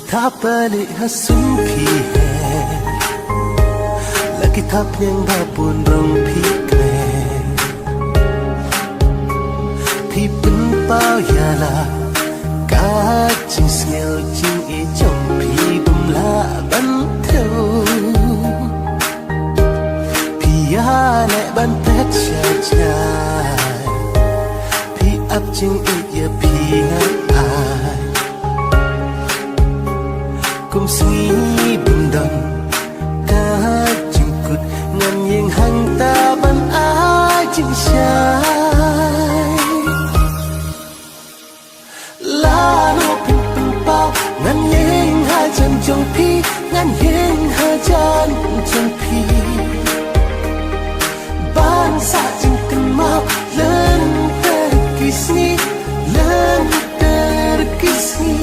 था balik hasumpi hai lagi thap yang babun rong pikle thì bên bao ya la cả chinh snel chinh e trong pi bum la ban theo pi ya le ban pet cha cha pi ap ching e ya pi ngai ai kum sui bum dam ka ching kut ngan yeng hang ta ban ai ching shai la no pin pin pao ngan yeng ha chan chong pi ngan yeng ha chan chong pi ban sa ching kan mau len ter kisni len ter kisni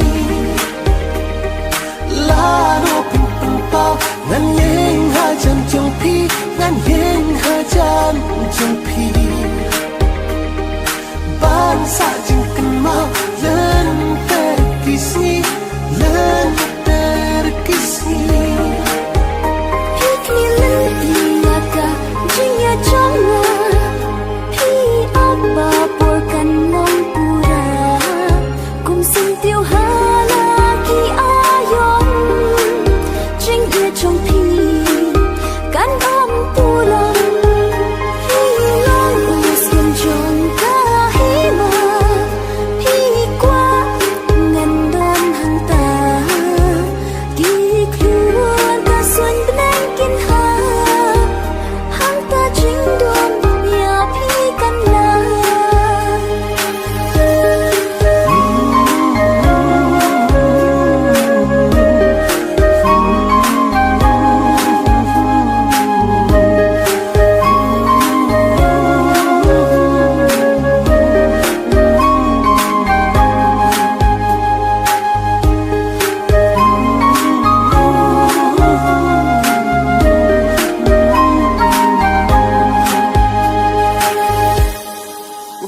la no pin pin pao ngan yeng ha chan chong pi ngan yeng ha chan chong pi ban sa ching kan mau len ter kisni len ter kisni Hikni lagi maka jingya chonga hi apa porkan long pura kum sim tiêu hala ki ayong jing ye chong pi kan om pulang hi long usim jong ka hi ma hi qua ngan dan hang ta ki kluan ta suan benang kin ha hang ta jing don ya pi kan la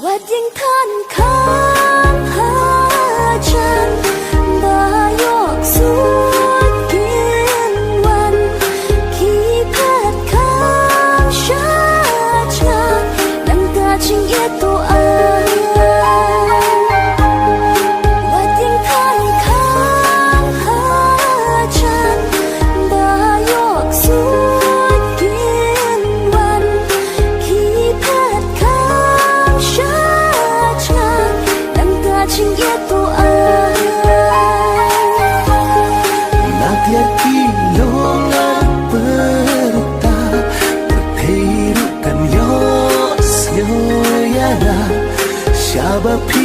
Wat ding than khang ha chan ba yok suốt kiên wan khi phat khang sha chan đăng ta ching ye to ai Wat ding than khang ha chan ba yok suốt kiên wan khi phat khang sha chan đăng ta ching ye to ai na tiar ki longan perta berthiru kan yo syo ya la shaba pi